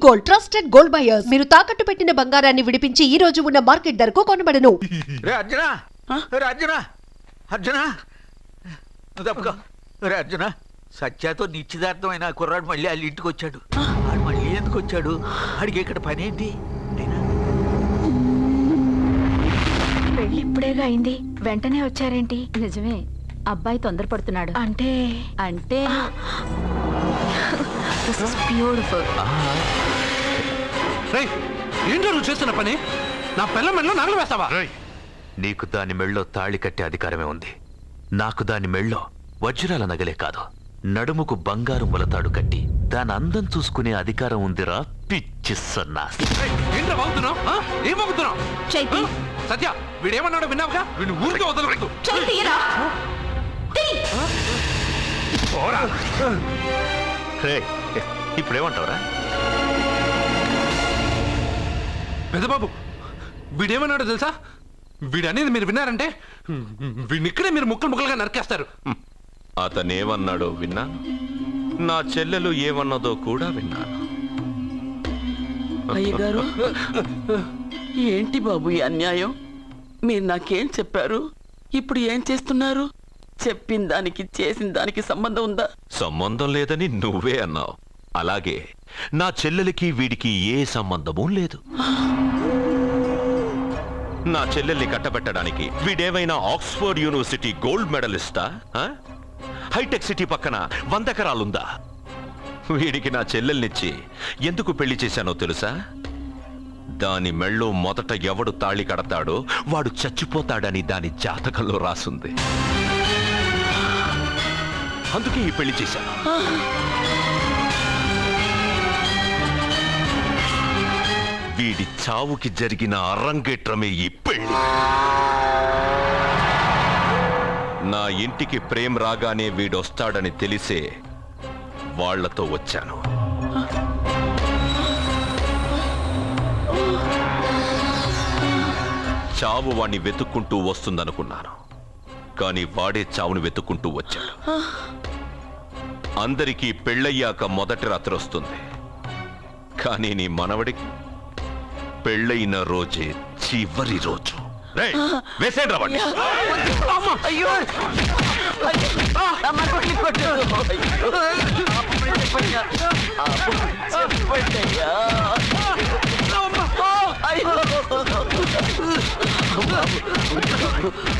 Gold, trusted gold buyers. మీరు తాకట్టు పెట్టిన బంగారాన్ని విడిపించి ఈ రోజు ఉన్న మార్కెట్ ధరకు కొనబడను. రే అర్జున, రే అర్జున, అర్జున తప్పుకో. రే అర్జున, సత్యాతో నిశ్చితార్థమైన కుర్రాడు మళ్ళీ వాళ్ళ ఇంటికి వచ్చాడు. వాడు మళ్ళీ ఎందుకు వచ్చాడు? వాడికి ఇక్కడ పని ఏంటి? పెళ్లి ఇప్పుడేగా అయింది, వెంటనే వచ్చారేంటి? నిజమే, అబ్బాయి తొందరపడుతున్నాడు. అంటే అంటే బ్యూటిఫుల్. ఏంటో నువ్వు చేస్తున్న పని? నా పిల్ల మెళ్ళలో నగలు వేస్తావా? నీకు దాని మెళ్ళో తాళి కట్టే అధికారమే ఉంది. నాకు దాని మెళ్ళో వజ్రాల నగలే కాదు, నడుముకు బంగారు మొలతాడు కట్టి దాని అందం చూసుకునే అధికారం ఉందిరా పిచ్చి సన్నాసి. ఏంట్రా బాగుతున్నావు? ఏం బాగుతున్నావు? సత్య, వీడేమన్నాడో విన్నావుగా? వీడిని ఊరికే వదలకూడదు. ఇప్పుడేమంటావురా? పెద్దబాబు, వీడేమన్నాడో తెలుసా? వీడనేది మీరు విన్నారంటే వీడిని ఇక్కడే మీరు ముక్కలు ముక్కలుగా నరికేస్తారు. అతనేమన్నాడో విన్నా, నా చెల్లెలు ఏమన్నదో కూడా విన్నాను. అయ్యగారు, ఏంటి బాబు ఈ అన్యాయం? మీరు నాకేం చెప్పారు? ఇప్పుడు ఏం చేస్తున్నారు? చెప్పిన దానికి చేసిన దానికి సంబంధం ఉందా? సంబంధం లేదని నువ్వే అన్నావు. అలాగే నా చెల్లెలికి వీడికి ఏ సంబంధమూ లేదు. నా చెల్లెల్ని కట్టబెట్టడానికి వీడేమైనా ఆక్స్ఫర్డ్ యూనివర్సిటీ గోల్డ్ మెడలిస్టా? హైటెక్ సిటీ పక్కన 100 ఎకరాలుందా? వీడికి నా చెల్లెల్నిచ్చి ఎందుకు పెళ్లి చేశానో తెలుసా? దాని మెళ్ళో మొదట ఎవడు తాళి కడతాడో వాడు చచ్చిపోతాడని దాని జాతకంలో రాసుంది. అందుకే ఈ పెళ్లి చేశాను. వీడి చావుకి జరిగిన అరంగేట్రమే ఈ పెళ్లి. నా ఇంటికి ప్రేమ్ రాగానే వీడొస్తాడని తెలిసే వాళ్లతో వచ్చాను. చావు వాణ్ణి వెతుక్కుంటూ వస్తుందనుకున్నాను, కానీ వాడే చావును వెతుక్కుంటూ వచ్చాడు. అందరికీ పెళ్ళయ్యాక మొదటి రాత్రి వస్తుంది, కానీ నీ మనవడికి పెళ్ళైన రోజే చివరి రోజు. వేసేయండి రా వాడిని.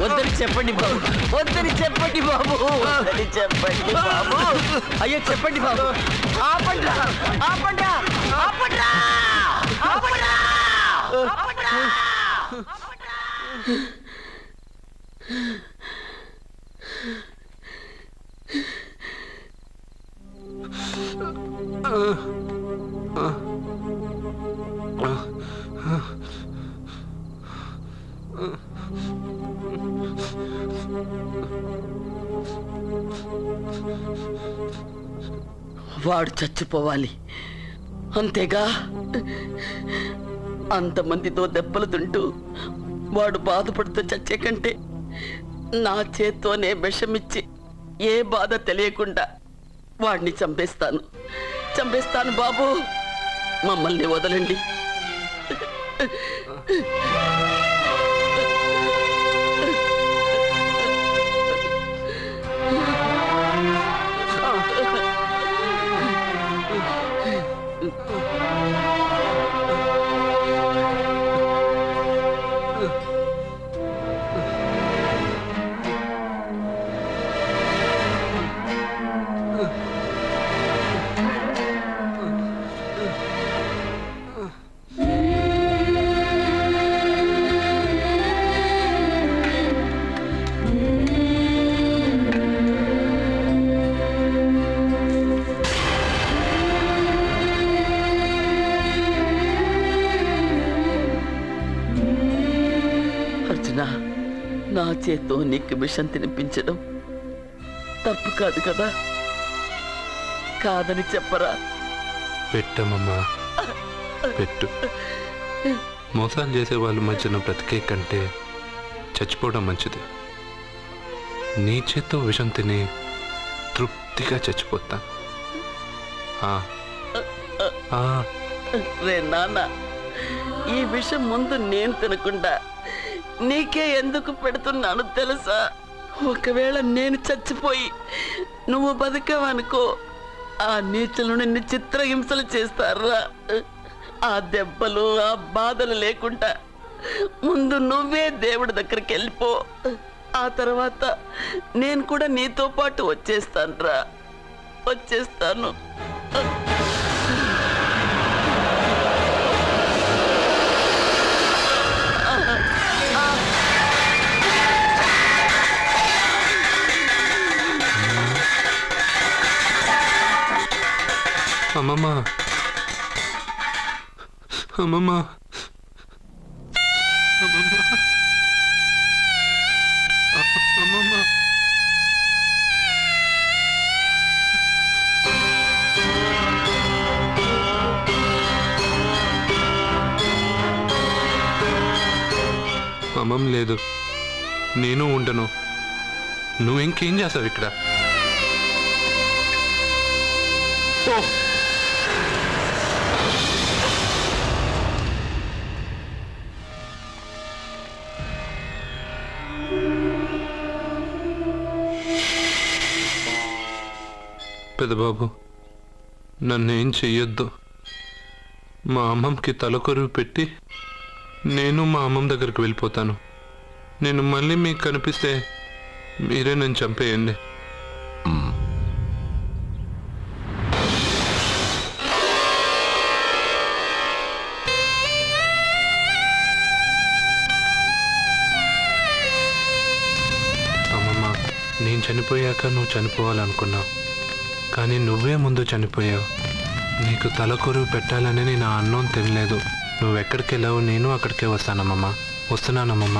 వద్దని చెప్పండి బాబు, వద్దని చెప్పండి బాబు, వద్దని చెప్పండి బాబు. అయ్యో చెప్పండి బాబు. ఆపండి, ఆపండి, ఆపండి, ఆపండి. వాడు చచ్చిపోవాలి అంతేగా. అంతమందితో దెబ్బలు తింటూ వాడు బాధపడుతూ చచ్చే కంటే నా చేత్తోనే విషమిచ్చి ఏ బాధ తెలియకుండా వాడిని చంపేస్తాను, చంపేస్తాను బాబు. మమ్మల్ని వదలండి. నా చేత్తో నీకు విషం తినిపించడం తప్పు కాదు కదా? కాదని చెప్పరా? పెట్టమ్మా, పెట్టు. మోసాలు చేసే వాళ్ళ మధ్యన బ్రతికే కంటే చచ్చిపోవడం మంచిది. నీ చేత్తో విషం తిని తృప్తిగా చచ్చిపోతా. రే నాన్న, ఈ విషయం ముందు నేను తినకుండా నీకే ఎందుకు పెడుతున్నాను తెలుసా? ఒకవేళ నేను చచ్చిపోయి నువ్వు బతికావనుకో, ఆ నీచులు నిన్ను చిత్రహింసలు చేస్తారా? ఆ దెబ్బలు ఆ బాధలు లేకుండా ముందు నువ్వే దేవుడి దగ్గరికి వెళ్ళిపో. ఆ తర్వాత నేను కూడా నీతో పాటు వచ్చేస్తానురా, వచ్చేస్తాను. అమ్మమ్మ, అమ్మమ్మ, అమ్మమ్మ, అమ్మమ్మ లేదు, నేను ఉండను. నువ్వు ఇంకేం చేస్తావు ఇక్కడ? పెద్దబాబు, నన్నేం చెయ్యొద్దు. మా అమ్మమ్మకి తలకొరువు పెట్టి నేను మా అమ్మమ్మ దగ్గరికి వెళ్ళిపోతాను. నేను మళ్ళీ మీకు కనిపిస్తే మీరే నన్ను చంపేయండి. అమ్మమ్మ, నేను చనిపోయాక నువ్వు చనిపోవాలనుకున్నావు, కానీ నువ్వే ముందు చనిపోయావు. నీకు తలకొరువు పెట్టాలని నేను ఆ అన్నం తినలేదు. నువ్వెక్కడికి వెళ్ళావు, నేను అక్కడికే వస్తానమ్మమ్మ. వస్తున్నానమ్మమ్మ.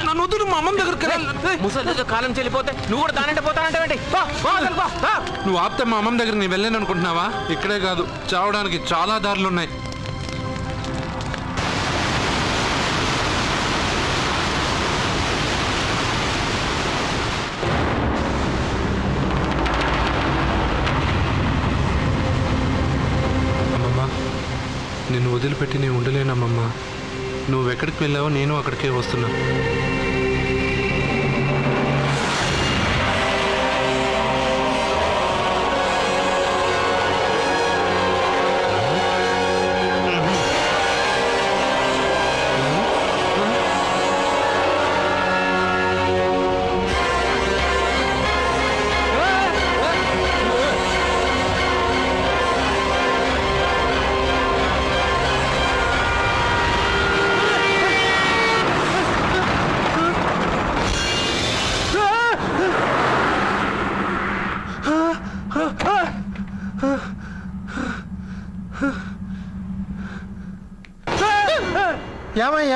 నన్ను వద్దు, మా అమ్మమ్మ దగ్గరికి ముసలితో కాలం చెల్లిపోతే నువ్వు కూడా దానంటే పోతానంటే నువ్వు ఆపితే మా అమ్మమ్మ దగ్గర నేను వెళ్ళాను అనుకుంటున్నావా? ఇక్కడే కాదు, చావడానికి చాలా దారులు ఉన్నాయి. నిన్ను వదిలిపెట్టి నేను ఉండలేనమ్మమ్మ. నువ్వెక్కడికి వెళ్ళావో నేను అక్కడికే వస్తున్నా.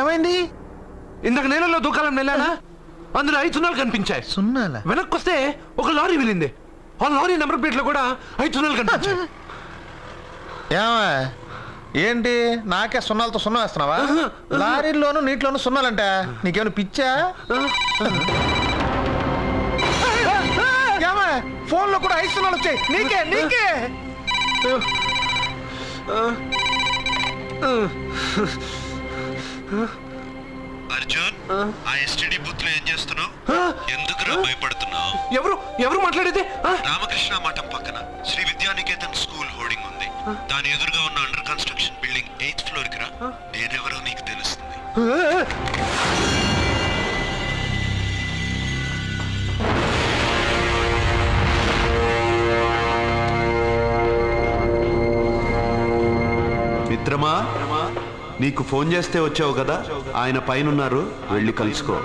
ఏమైంది? ఇందాక నేలలో దూకాలం వెళ్ళానా, అందులో 5 సున్నాలు కనిపించాయి. సున్నాల వెనక్కి వస్తే ఒక లారీ వెళ్ళింది. ఆ లారీ నెంబర్ ప్లేట్ లో కూడా 5 సున్నాలు కనిపించాయి. ఏంటి నాకే సున్నాలతో సున్నా వేస్తున్నావా? లారీల్లోనూ నీటిలోనూ సున్నాలంట. నీకేమైనా పిచ్చా? ఫోన్ లో కూడా 5 సున్నాలు వచ్చాయి. నీకే అర్జున్, ఆ ఎస్టీడీ బూత్ లో ఏం చేస్తున్నావు? ఎందుకురా భయపడుతున్నావు? ఎవరు మాట్లాడేది? రామకృష్ణ మఠం పక్కన శ్రీ విద్యానికేతన్ స్కూల్ హోర్డింగ్ ఉంది. దాని ఎదురుగా ఉన్న under construction building 8th floor కి రా. నేనెవరో నీకు తెలుస్తుంది. మిత్రమా, నీకు ఫోన్ చేస్తే వచ్చావు కదా, ఆయన పైనున్నారు, వెళ్ళి కలుసుకో.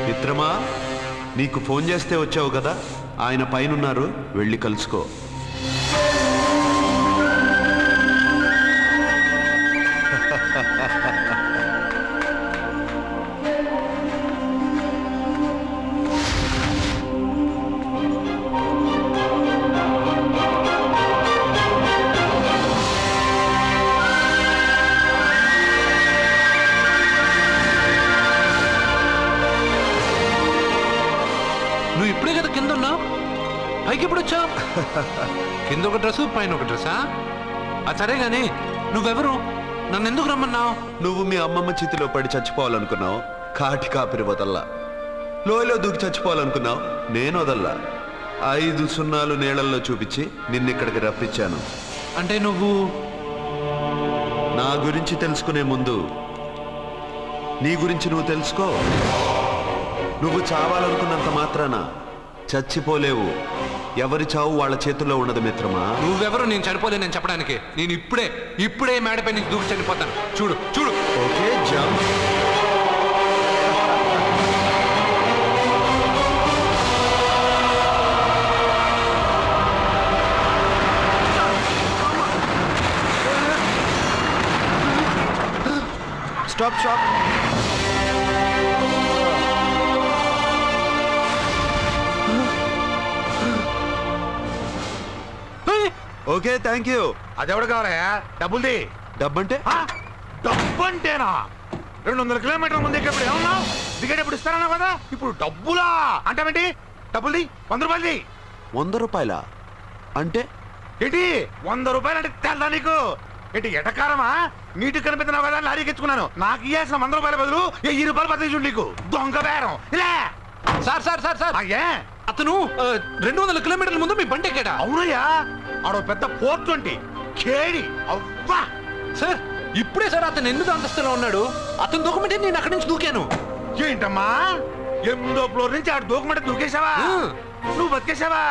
మిత్రమా, నీకు ఫోన్ చేస్తే వచ్చావు కదా, ఆయన పైనున్నారు, వెళ్ళి కలుసుకో. పైకి ఎప్పుడు వచ్చావు? కింద ఒక డ్రెస్ పైన ఒక డ్రెస్సా? సరే గాని నువ్వెవరు? నన్ను ఎందుకు రమ్మన్నావు? నువ్వు మీ అమ్మమ్మ చేతిలో పడి చచ్చిపోవాలనుకున్నావు, కాటి కాపిరి వదల్లా. లోయలో దూకి చచ్చిపోవాలనుకున్నావు, నేను వదల్లా. 5 సున్నాలు నీళ్ళల్లో చూపించి నిన్నిక్కడికి రప్పించాను. అంటే నువ్వు నా గురించి తెలుసుకునే ముందు నీ గురించి నువ్వు తెలుసుకో. నువ్వు చావాలనుకున్నంత మాత్రాన చచ్చిపోలేవు. ఎవరి చావు వాళ్ళ చేతుల్లో ఉండదు మిత్రమా. నువ్వెవరు నేను చనిపోలేనని చెప్పడానికి? నేను ఇప్పుడే మేడపై నుంచి దూకి చనిపోతాను. చూడు చూడు. Okay jump. Stop stop. Okay thank you. అదెవడు కావాలయా? డబ్బుల్ది. డబ్బంటే? డబ్బు అంటేనా? 200 కిలోమీటర్ల ముందు ఎక్కడ ఏమన్నావు? దిగేటప్పుడు ఇస్తారన్నా కదా, ఇప్పుడు డబ్బులా అంటావేంటి? డబ్బుల్ది 100 రూపాయలది. 100 రూపాయలా? అంటే ఏంటి 100 రూపాయలు అంటే తెల్దా నీకు? ఏంటి ఎటకారమా? నీటికి కనిపిస్తున్నావు కదా లారీకి ఎత్తుకున్నాను. నాకు ఇయ్యాల్సిన 100 రూపాయల బదులు 1000 రూపాయలు బదిలీ నీకు. దొంగ బేరం. ఇలా సార్ సార్ సార్ సార్ అయ్యే అతను 200 కిలోమీటర్ల ముందు మీ బండి ఎక్కాడా? అవునయ్యా, ఆడో పెద్ద 420 కేడి. అవ్వా సార్ ఇప్పుడే సార్ అతను 8వ అంతస్తులో ఉన్నాడు. అతను దూకమంటే నేను అక్కడి నుంచి దూకాను. ఏంటమ్మా 8వ ఫ్లోర్ నుంచి ఆడు దూకమంటే దూకేశావా? నువ్వు బతికేశావా?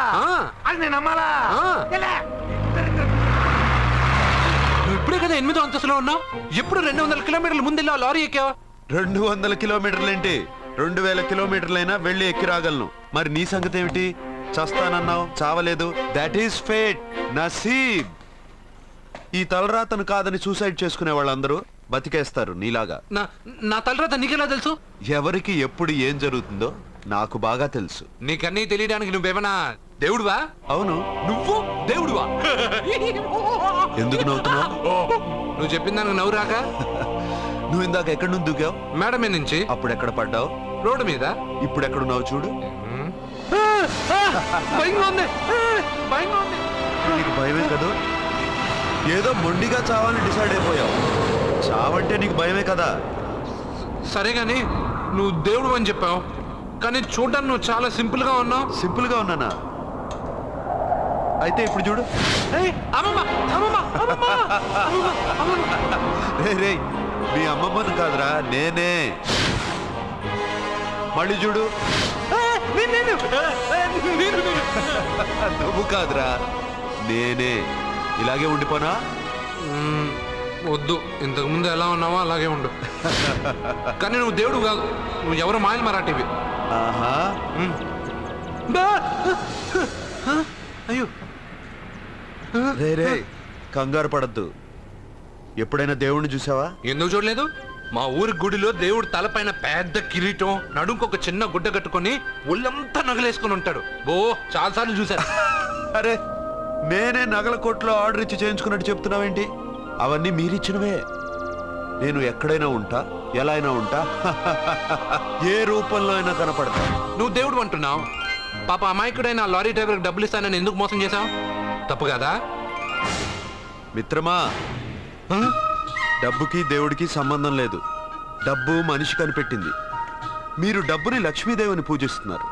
అది నేను నమ్మాలా? నువ్వు ఇప్పుడే కదా 8వ అంతస్తులో ఉన్నావు. ఎప్పుడు 200 కిలోమీటర్ల ముందు లారీ ఎక్కావా? 200 కిలోమీటర్లేంటి, 2000 కిలోమీటర్లైనా వెళ్ళి ఎక్కి రాగలను. మరి నీ సంగతి ఏమిటి? చస్తానన్నావు, చావలేదు. That is fate, నసీబ్. ఈ తలరాతను కాదని సూసైడ్ చేసుకునే వాళ్ళందరూ బతికేస్తారు నీలాగా. నా తలరాత నీకెలా తెలుసు? ఎవరికి ఎప్పుడు ఏం జరుగుతుందో నాకు బాగా తెలుసు. నీకన్నీ తెలియడానికి నువ్వేమన్నా దేవుడువా? అవును. నువ్వు దేవుడువా? ఎందుకు నవ్వుతున్నావు? నువ్వు చెప్పిన దానికి నవ్వు రాక? నువ్వు ఇందాక ఎక్కడి నుంచి దూకావు? మేడ మీద నుంచి. అప్పుడు ఎక్కడ పడ్డావు? రోడ్డు మీద. ఇప్పుడు ఎక్కడున్నావు చూడు. భయంగా ఉంది. భయంగా ఉంది. నీకు భయమే కదా? ఏదో మొండిగా చావాలని డిసైడ్ అయిపోయావు. చావంటే నీకు భయమే కదా? సరే గాని నువ్వు దేవుడు అని చెప్పావు, కానీ చూడడానికి నువ్వు చాలా సింపుల్ గా ఉన్నావు. సింపుల్ గా ఉన్నానా? అయితే ఇప్పుడు చూడు. రే మీ అమ్మమ్మను కాదురా, నేనే. మళ్ళీ చూడు. నువ్వు కాదురా, నేనే. ఇలాగే ఉండిపోనా? వద్దు, ఇంతకు ముందు ఎలా ఉన్నావో అలాగే ఉండు. కానీ నువ్వు దేవుడు కాదు, నువ్వు ఎవరు మాయలు మరాఠీవి. ఆహా. అయ్యో రే కంగారు పడద్దు. ఎప్పుడైనా దేవుణ్ణి చూసావా? ఎందుకు చూడలేదు? మా ఊరి గుడిలో దేవుడు తలపైన పెద్ద కిరీటం, నడుంకొక చిన్న గుడ్డ కట్టుకొని ఒళ్ళంతా నగలేసుకుని ఉంటాడు. చాలాసార్లు చూశాను. అరే నేనే నగల కొట్లో ఆర్డర్ ఇచ్చి చేయించుకున్నట్టు చెప్తున్నావేంటి? అవన్నీ మీరిచ్చినవే. నేను ఎక్కడైనా ఉంటా, ఎలా అయినా ఉంటా, ఏ రూపంలో అయినా కనపడతా. నువ్వు దేవుడు అంటున్నావు. పాప అమాయకుడైన లారీ డ్రైవర్కి డబ్బులు ఇస్తానని ఎందుకు మోసం చేశావు? తప్పు కదా మిత్రమా? డబ్బుకి దేవుడికి సంబంధం లేదు. డబ్బు మనిషి కనిపెట్టింది. మీరు డబ్బుని లక్ష్మీదేవిని పూజిస్తున్నారు,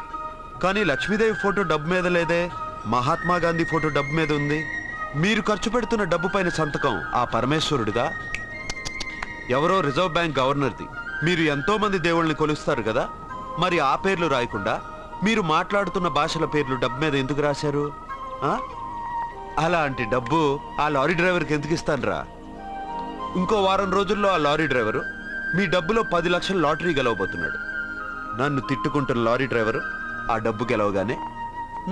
కానీ లక్ష్మీదేవి ఫోటో డబ్బు మీద లేదే. మహాత్మా గాంధీ ఫోటో డబ్బు మీద ఉంది. మీరు ఖర్చు పెడుతున్న డబ్బు పైన సంతకం ఆ పరమేశ్వరుడిదా, ఎవరో రిజర్వ్ బ్యాంక్ గవర్నర్ది. మీరు ఎంతో మంది దేవుళ్ళని కొలుస్తారు కదా, మరి ఆ పేర్లు రాయకుండా మీరు మాట్లాడుతున్న భాషల పేర్లు డబ్బు మీద ఎందుకు రాశారు? అలాంటి డబ్బు ఆ లారీ డ్రైవర్కి ఎందుకు ఇస్తానురా? ఇంకో వారం రోజుల్లో ఆ లారీ డ్రైవరు మీ డబ్బులో 10 లక్షల లాటరీ గెలవబోతున్నాడు. నన్ను తిట్టుకుంటున్న లారీ డ్రైవరు ఆ డబ్బు గెలవగానే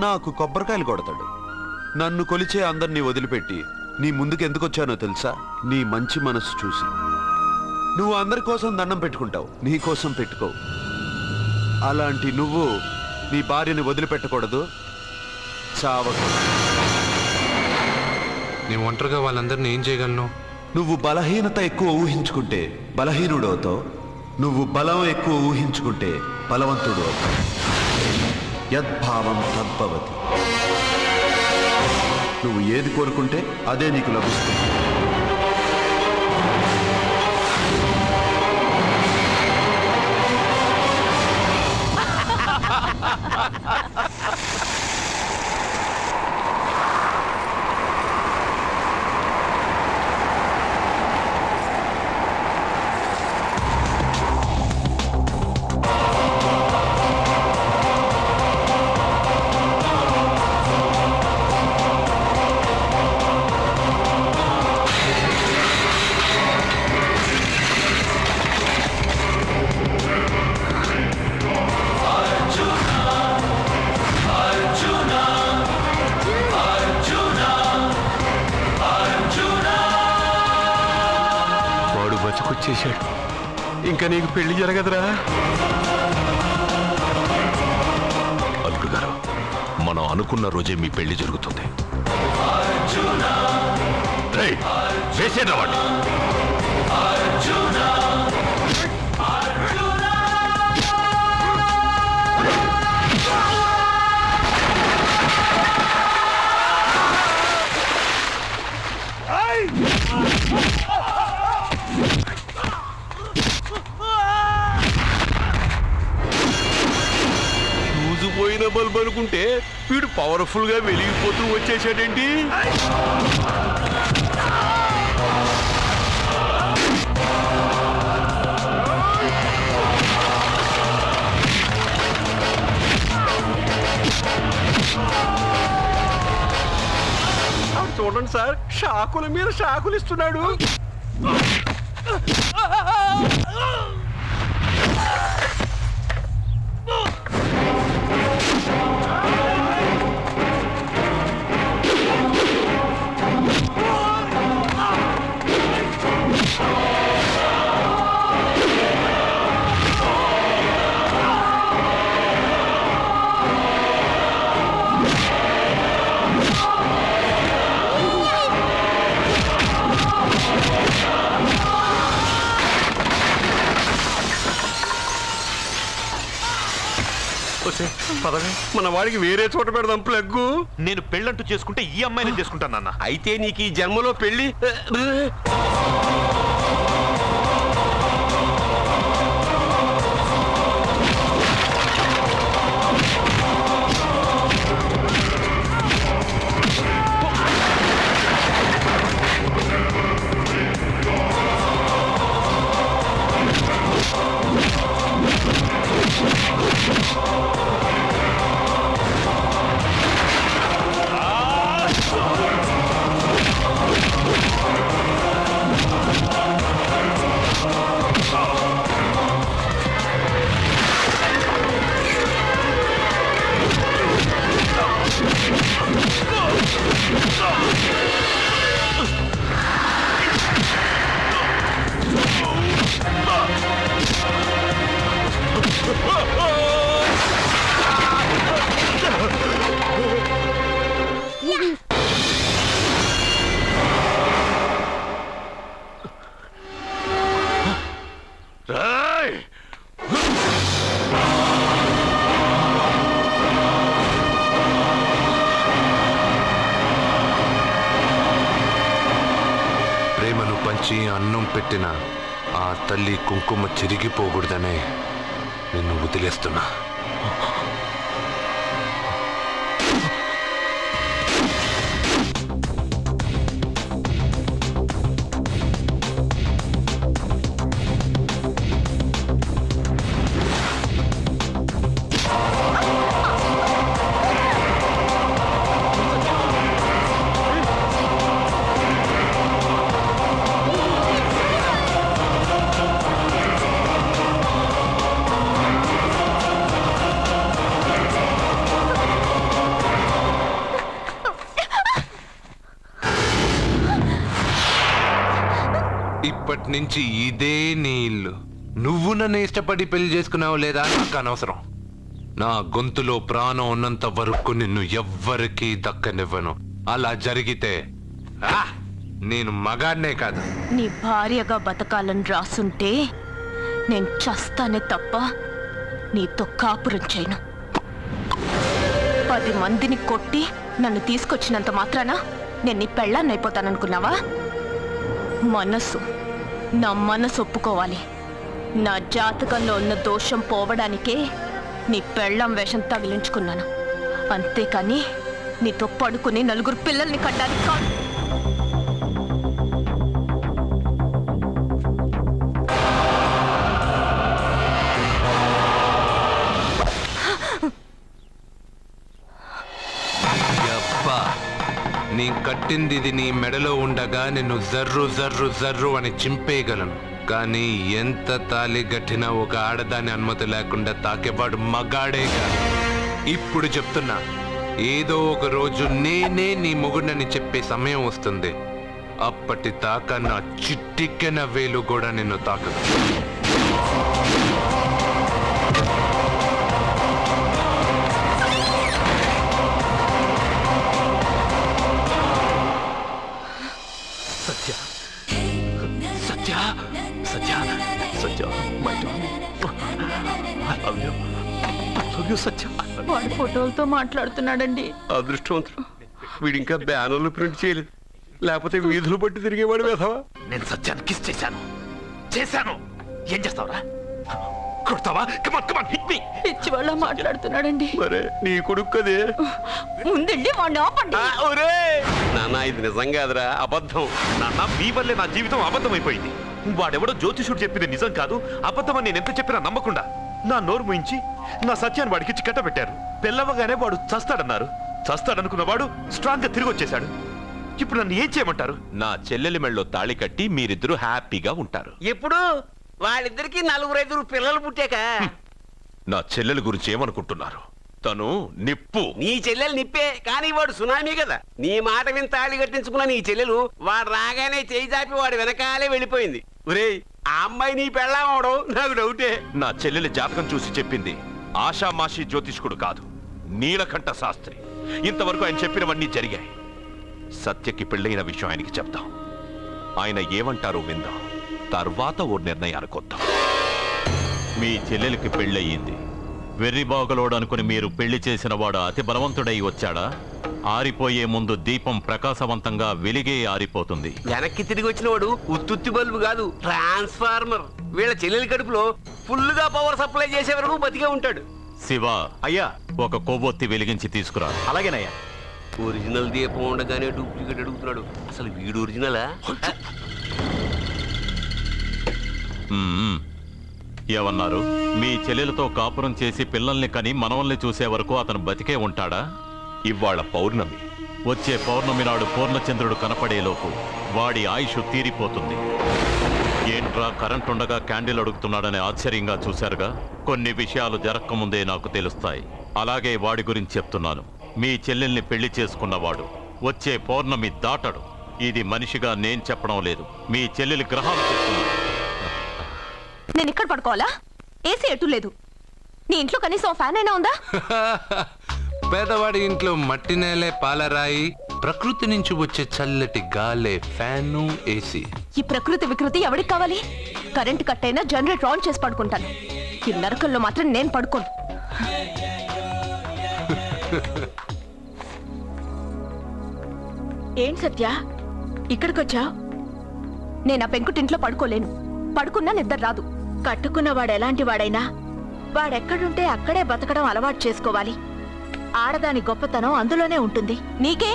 నాకు కొబ్బరికాయలు కొడతాడు. నన్ను కొలిచే అందరినీ వదిలిపెట్టి నీ ముందుకు ఎందుకు వచ్చానో తెలుసా? నీ మంచి మనసు చూసి. నువ్వు అందరి కోసం దండం పెట్టుకుంటావు, నీ కోసం పెట్టుకోవు. అలాంటి నువ్వు నీ భార్యని వదిలిపెట్టకూడదు, చావకూడదు. నీ ఒంటరిగా వాళ్ళందరినీ ఏం చేయగలను? నువ్వు బలహీనత ఎక్కువ ఊహించుకుంటే బలహీనుడు అవుతావు. నువ్వు బలం ఎక్కువ ఊహించుకుంటే బలవంతుడు అవుతావు. యద్భావం తద్భవతి. నువ్వు ఏది కోరుకుంటే అదే నీకు లభిస్తుంది. బతికొచ్చేశాడు. ఇంకా నీకు పెళ్లి జరగదురా. అల్లుడు గారు, మనం అనుకున్న రోజే మీ పెళ్లి జరుగుతుంది. వేసేద్దాం వాడిని. పోయిన బల్బ్ అనుకుంటే వీడు పవర్ఫుల్ గా వెలిగిపోతూ వచ్చేసాడేంటి? చూడండి సార్, షాకుల మీద షాకులు ఇస్తున్నాడు. మన వాడికి వేరే చోట పెడదాం ప్లగ్గు. నేను పెళ్ళంటూ చేసుకుంటే ఈ అమ్మాయిని చేసుకుంటానన్న. అయితే నీకు ఈ జన్మలో పెళ్లి. ప్రేమను పంచి అన్నం పెట్టిన ఆ తల్లి కుంకుమ చిరిగిపోకూడదనే నిన్ను వదిలేస్తున్నా. ఇప్పటి నుంచి ఇదే నీ ఇల్లు. నువ్వు నన్ను ఇష్టపడి పెళ్లి చేసుకున్నావు లేదా నాకు అనవసరం. నా గొంతులో ప్రాణం ఉన్నంత వరకు నిన్ను ఎవ్వరికీ దక్కనివ్వను. అలా జరిగితే నేను మగాడినే కాదు, నీ భార్యగా బతకాలని రాసుంటే నేను చస్తానే తప్ప నీతో కాపురం చేయను. 10 మందిని కొట్టి నన్ను తీసుకొచ్చినంత మాత్రాన నేను నీ పెళ్ళాన్ని అయిపోతాననుకున్నావా? నా మనసు ఒప్పుకోవాలి. నా జాతకంలో ఉన్న దోషం పోవడానికే నీ పెళ్ళాం వేషం తగిలించుకున్నాను. అంతేకాని నీతో పడుకుని 4 పిల్లల్ని కట్టడానికి కాదు. నీ కట్టింది ఇది నీ మెడలో ఉండగా నిన్ను జర్రు జర్రు జర్రు అని చింపేయగలను. కానీ ఎంత తాళి గట్టినా ఒక ఆడదాని అనుమతి లేకుండా తాకేవాడు మగాడేగా. ఇప్పుడు చెప్తున్నా, ఏదో ఒక రోజు నేనే నీ మొగుడని చెప్పే సమయం వస్తుంది. అప్పటి దాకా నా చిట్టికెన వేలు కూడా నిన్ను తాకదు. సత్య సత్య సత్య సత్య సత్య వాడు ఫోటోలతో మాట్లాడుతున్నాడండి. అదృష్టవంతుడు, వీడింకా బ్యానర్లు ప్రింట్ చేయలేదు, లేకపోతే వీధులు పట్టి తిరిగేవాడు వేధవా. నేను సత్యాన్ని కిస్ చేశాను. ఏం చేస్తావురా? కొడతావా? పిచ్చి వాళ్ళ మాట్లాడుతున్నాడండి. మరే నీ కొడుకు కదే. ముందండి వాడిని ఆపండి. నాన్న, ఇది నిజం కాదురా, అబద్ధం. నాన్న, మీ వల్లే నా జీవితం అబద్ధమైపోయింది. వాడెవడో జ్యోతిషుడు చెప్పింది నిజం కాదు, అబద్ధమని నేను ఎంత చెప్పినా నమ్మకుండా నా నోరు మూయించి నా సత్యాన్ని వాడికిచ్చి కట్టబెట్టారు. పెళ్ళవగానే వాడు చస్తాడన్నారు. చస్తాడనుకున్న వాడు స్ట్రాంగ్ గా తిరిగి వచ్చేశాడు. ఇప్పుడు నన్ను ఏం చేయమంటారు? నా చెల్లెలి మెళ్ళలో తాళి కట్టి మీరిద్దరూ హ్యాపీగా ఉంటారు. ఎప్పుడు? వాళ్ళిద్దరికి 4-5 పిల్లలు పుట్టాక. నా చెల్లెల గురించి ఏమనుకుంటున్నారు? తను నిప్పు. నీ చెల్లెలు నిప్పే, కానీ వాడు సునామీ కదా. నీ మాట విని తాళి కట్టించుకున్న నీ చెల్లెలు వాడు రాగానే చేయి చాపి వాడు వెనకాలే వెళ్ళిపోయింది. ఒరేయ్, ఆ అమ్మాయి నీ పెళ్ళాం అవడం నాకు డౌటే. నా చెల్లెలి జాతకం చూసి చెప్పింది ఆషామాషి జ్యోతిష్కుడు కాదు, నీలకంఠ శాస్త్రి. ఇంతవరకు ఆయన చెప్పినవన్నీ జరిగాయి. సత్యకి పెళ్ళైన విషయం ఆయనకి చెప్తాం. ఆయన ఏమంటారో విందాం, తర్వాత ఓ నిర్ణయానికి వద్దాం. మీ చెల్లెలికి పెళ్ళయింది. వెర్రిబాగలోడు అనుకుని మీరు పెళ్లి చేసిన వాడు అతి బలవంతుడై వచ్చాడా? ఆరిపోయే ముందు దీపం ప్రకాశవంతంగా వెలిగే ఆరిపోతుంది. వెనక్కి తిరిగి వచ్చిన వాడు ఉత్తుత్తి బల్బు కాదు, ట్రాన్స్ఫార్మర్. వీళ్ళ చెల్లెలి కడుపులో ఫుల్ గా పవర్ సప్లై చేసే వరకు బతికే ఉంటాడు. శివ, అయ్యా, ఒక కొవ్వొత్తి వెలిగించి తీసుకురా. అలాగేనయ్యా. ఒరిజినల్ దీపం ఉండగానే డూప్లికేట్ అడుగుతున్నాడు. అసలు వీడు ఒరిజినలా? ఏమన్నారు? మీ చెల్లెలతో కాపురం చేసి పిల్లల్ని కని మనవల్ని చూసే వరకు అతను బతికే ఉంటాడా? ఇవాళ పౌర్ణమి. వచ్చే పౌర్ణమి నాడు పూర్ణచంద్రుడు కనపడేలోపు వాడి ఆయుష్ తీరిపోతుంది. ఏంట్రా, కరెంట్ ఉండగా క్యాండిల్ అడుగుతున్నాడని ఆశ్చర్యంగా చూశారుగా? కొన్ని విషయాలు జరగకముందే నాకు తెలుస్తాయి. అలాగే వాడి గురించి చెప్తున్నాను. మీ చెల్లెల్ని పెళ్లి చేసుకున్నవాడు వచ్చే పౌర్ణమి దాటడు. ఇది మనిషిగా నేను చెప్పడం లేదు, మీ చెల్లెలి గ్రహాలు చెప్తున్నాను. నేను ఇక్కడ పడుకోవాలా? ఏసీ ఎటు లేదు. నీ ఇంట్లో కనీసం ఫ్యాన్ అయినా ఉందా? పేదవాడి ఇంట్లో మట్టి నేలే, పాలరాయి, ప్రకృతి నుంచి వచ్చే చల్లటి గాలే ఫ్యాను, ఏసీ. ఈ ప్రకృతి వికృతి ఎవరికి కావాలి? కరెంట్ కట్ అయినా జనరేటర్ ఆన్ చేసి పడుకుంటాను. ఈ నరకల్లో మాత్రం నేను పడుకోను. ఏం సత్య, ఇక్కడికొచ్చా? నేను ఆ పెంకుటింట్లో పడుకోలేను. పడుకున్నా నిద్ర రాదు. కట్టుకున్నవాడు ఎలాంటి వాడైనా వాడెక్కడుంటే అక్కడే బతకడం అలవాటు చేసుకోవాలి. ఆడదాని గొప్పతనం అందులోనే ఉంటుంది. నీకే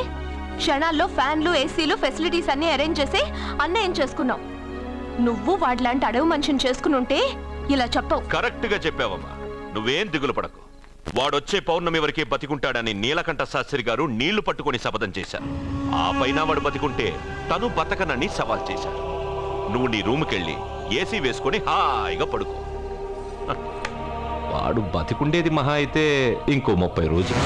క్షణాల్లో ఫ్యాన్లు, ఏసీలు, ఫెసిలిటీస్ అన్ని అరేంజ్ చేసి అన్నేం చేసుకున్నావు. నువ్వు వాడిలాంటి అడవి మనిషిని చేసుకుని ఉంటే ఇలా చెప్పవు. కరెక్ట్ గా చెప్పావమ్మా. నువ్వేం దిగులు పడకు. వాడొచ్చే పౌర్ణమి వరకే బతికుంటాడని నీలకంఠ శాస్త్రి గారు నీళ్లు పట్టుకుని శపథం చేశారు. ఆ పైన వాడు బతికుంటే తను బతకనని సవాల్ చేశారు. నువ్వు నీ రూమ్కెళ్ళి ఏసీ వేసుకుని హాయిగా పడుకో. వాడు బతికుండేది మహా అయితే ఇంకో 30 రోజులు.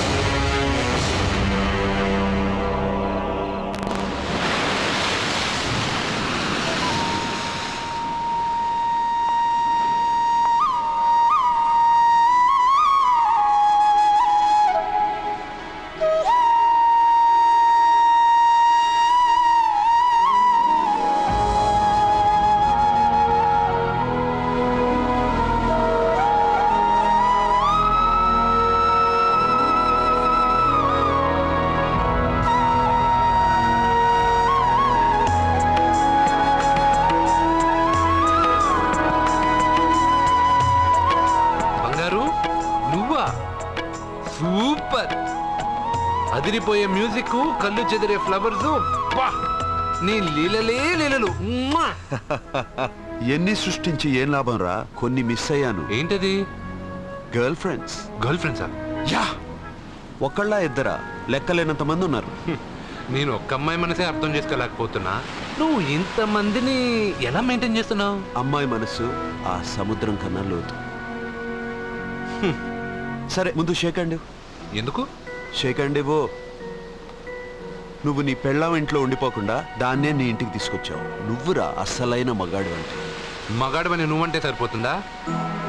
సూపర్. అదిరిపోయే మ్యూజిక్, కళ్ళు చెదిరే ఫ్లవర్స్. నీ లీలలే లీలలు. ఎన్ని సృష్టించి ఏం లాభం రా, కొన్ని మిస్ అయ్యాను. ఏంటది? Girl friends. గర్ల్ ఫ్రెండ్సా? యా, ఒకళ్ళ ఇద్దరా, లెక్కలేనంత మంది ఉన్నారు. నేను ఒక్క అమ్మాయి మనసే అర్థం చేసుకోలేకపోతున్నా, నువ్వు ఇంతమందిని ఎలా మెయింటైన్ చేస్తున్నావు? అమ్మాయి మనసు ఆ సముద్రం కన్నా లోతు. సరే ముందు షేక్ అండి. ఎందుకు షేక్ అండి? నువ్వు నీ పెళ్ళాం ఇంట్లో ఉండిపోకుండా దాన్నే నీ ఇంటికి తీసుకొచ్చావు. నువ్వురా అస్సలైన మగాడు అంటే. మగాడమని నువ్వంటే సరిపోతుందా?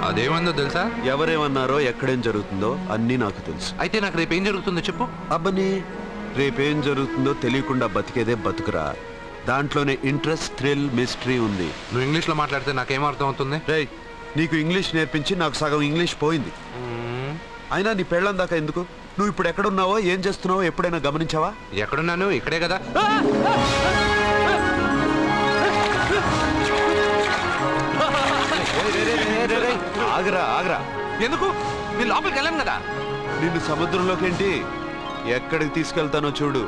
అదేమందో తెలుసా? ఎవరేమన్నారో, ఎక్కడేం జరుగుతుందో అన్నీ నాకు తెలుసు. అయితే నాకు రేపు ఏం జరుగుతుందో చెప్పు. అబ్బని, రేపేం జరుగుతుందో తెలియకుండా బతికేదే బతుకురా. దాంట్లోనే ఇంట్రెస్ట్, థ్రిల్, మిస్టరీ ఉంది. నువ్వు ఇంగ్లీష్లో మాట్లాడితే నాకేం అర్థం అవుతుంది? రేయ్, నీకు ఇంగ్లీష్ నేర్పించి నాకు సగం ఇంగ్లీష్ పోయింది. అయినా నీ పెళ్ళం దాకా ఎందుకు? నువ్వు ఇప్పుడు ఎక్కడున్నావో, ఏం చేస్తున్నావో ఎప్పుడైనా గమనించావా? ఎక్కడున్నాను? ఇక్కడే కదా. ఆగరా ఆగరా. ఎందుకు? నేను లోపలికి వెళ్ళాను కదా. నిన్ను సముద్రంలోకేంటి, ఎక్కడికి తీసుకెళ్తానో చూడు.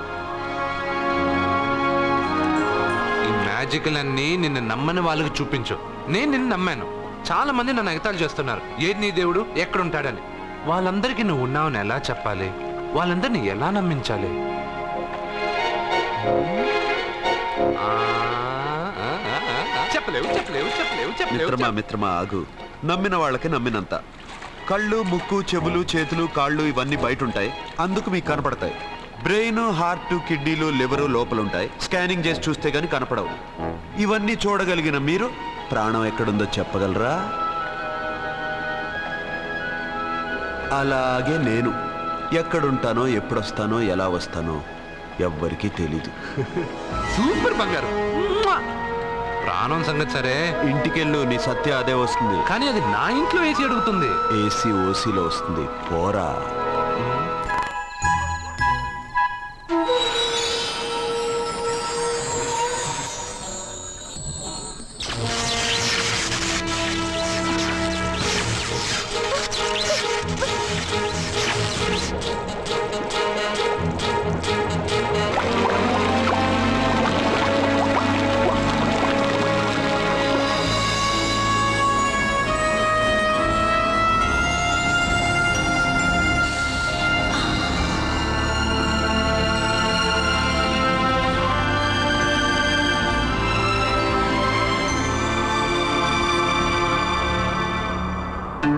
ఈ మ్యాజికల్ అన్నీ నిన్ను నమ్మని వాళ్ళకి చూపించు. నేను నిన్ను నమ్మాను. చాలా మంది నన్ను ఎగతాళి చేస్తున్నారు, ఏది నీ దేవుడు, ఎక్కడుంటాడని. వాళ్ళందరికీ నువ్వు ఉన్నావని ఎలా చెప్పాలి? వాళ్ళందరినీ ఎలా నమ్మించాలి? చెప్పలేవు చెప్పలేవు చెప్పలేవు మిత్రమా మిత్రమా ఆగు. నమ్మిన వాళ్ళకి నమ్మినంత. కళ్ళు, ముక్కు, చెవులు, చేతులు, కాళ్ళు ఇవన్నీ బయట ఉంటాయి, అందుకు మీకు కనపడతాయి. బ్రెయిన్, హార్ట్, కిడ్నీలు, లివరు లోపలుంటాయి, స్కానింగ్ చేసి చూస్తే గానీ కనపడవు. ఇవన్నీ చూడగలిగిన మీరు ప్రాణం ఎక్కడుందో చెప్పగలరా? అలాగే నేను ఎక్కడుంటానో, ఎప్పుడొస్తానో, ఎలా వస్తానో ఎవ్వరికీ తెలీదు. సూపర్ బంగారు. ప్రాణం సంగతి సరే, ఇంటికెళ్ళు, నీ సత్య అదే వస్తుంది. కానీ అది నా ఇంట్లో ఏసీ అడుగుతుంది. ఏసీ ఓసీలో వస్తుంది, పోరా.